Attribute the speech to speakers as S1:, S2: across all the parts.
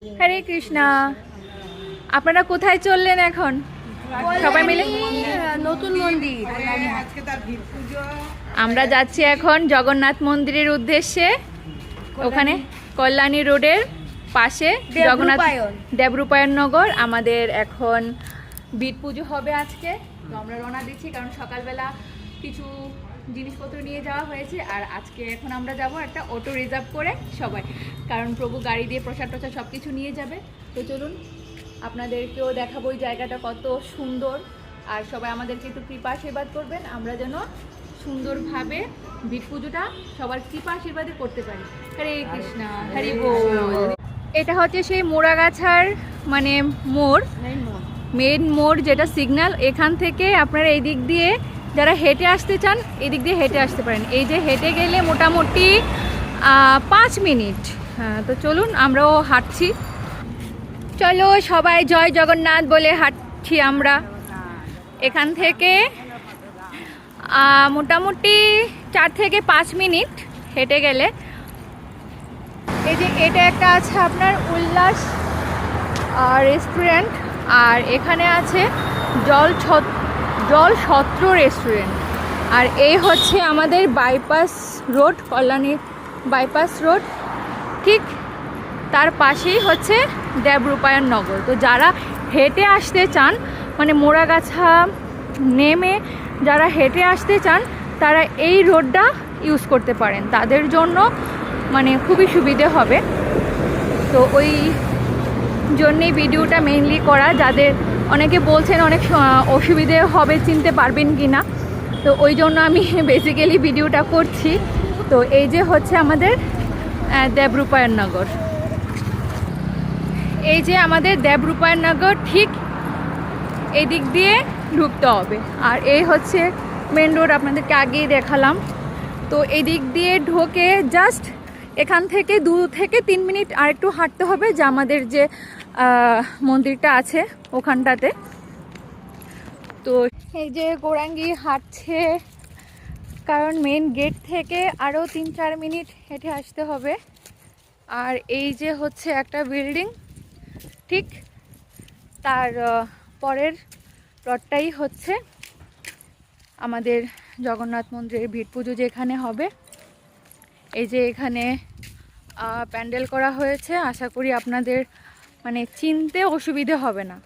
S1: হরে কৃষ্ণা। আপনারা কোথায় চললেন এখন সবাই মিলে?
S2: নতুন মন্দির।
S1: আমরা যাচ্ছি এখন জগন্নাথ মন্দিরের উদ্দেশ্যে। ওখানে কল্যাণী রোডের পাশে জগন্নাথ দেবরূপায়ণ নগর। আমাদের এখন বিট পুজো হবে আজকে, তো আমরা রওনা দিচ্ছি কারণ সকালবেলা কিছু জিনিসপত্র নিয়ে যাওয়া হয়েছে। আর আজকে এখন আমরা যাব একটা অটো রিজার্ভ করে সবাই, কারণ প্রভু গাড়ি দিয়ে প্রসাদ টসাদ সব কিছু নিয়ে যাবে। তো চলুন আপনাদেরকেও দেখাবো ওই জায়গাটা কত সুন্দর। আর সবাই আমাদেরকে একটু কৃপা আশীর্বাদ করবেন, আমরা যেন সুন্দরভাবে বিট পুজোটা সবার কৃপা আশীর্বাদে করতে পারি। হরে কৃষ্ণা, হরি বল। এটা হচ্ছে সেই মোড়াগাছার মানে মোড়, মেন মোড়, যেটা সিগন্যাল। এখান থেকে আপনারা এই দিক দিয়ে যারা হেঁটে আসতে চান এদিক দিয়ে হেঁটে আসতে পারেন। এই যে হেঁটে গেলে মোটামুটি 5 মিনিট। হ্যাঁ, তো চলুন আমরাও হাঁটছি। চলো সবাই জয় জগন্নাথ বলে হাঁটছি আমরা। এখান থেকে মোটামুটি 4 থেকে 5 মিনিট হেঁটে গেলে এই যে এটা একটা আছে আপনার উল্লাস রেস্টুরেন্ট, আর এখানে আছে জল ছত্র রেস্টুরেন্ট। আর এই হচ্ছে আমাদের bypass road, Kalyani bypass road. ঠিক তার পাশেই হচ্ছে দেবরূপায়ণ নগর। তো যারা হেঁটে আসতে চান মানে মোড়াগাছা নেমে যারা হেঁটে আসতে চান তারা এই রোডটা ইউজ করতে পারেন, তাদের জন্য মানে খুবই সুবিধে হবে। তো ওই জন্যেই ভিডিওটা মেইনলি করা, যাদের অনেকে বলছেন অনেক অসুবিধে হবে, চিনতে পারবেন কি না, তো ওই জন্য আমি বেসিক্যালি ভিডিওটা করছি। তো এই যে হচ্ছে আমাদের দেবরূপায়ণ নগর, এই যে আমাদের দেবরূপায়ণ নগর, ঠিক এই দিক দিয়ে ঢুকতে হবে। আর এই হচ্ছে মেন রোড, আপনাদেরকে আগেই দেখালাম। তো এই দিক দিয়ে ঢোকে জাস্ট এখান থেকে 2 থেকে 3 মিনিট আর একটু হাঁটতে হবে, যে আমাদের যে মন্দিরটা আছে ওখানটাতে। তো এই যে গৌরাঙ্গী হাঁটছে, কারণ মেন গেট থেকে আরও 3-4 মিনিট হেঁটে আসতে হবে। আর এই যে হচ্ছে একটা বিল্ডিং, ঠিক তার পরের প্লটটাই হচ্ছে আমাদের জগন্নাথ মন্দিরের ভিট পুজো যেখানে হবে। এই যে এখানে প্যান্ডেল করা হয়েছে, আশা করি আপনাদের মানে চিনতে অসুবিধে হবে না।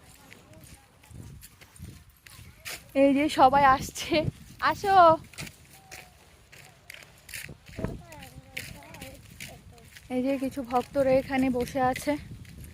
S1: এই যে সবাই আসছে, আসো। এই যে কিছু ভক্তরা এখানে বসে আছে।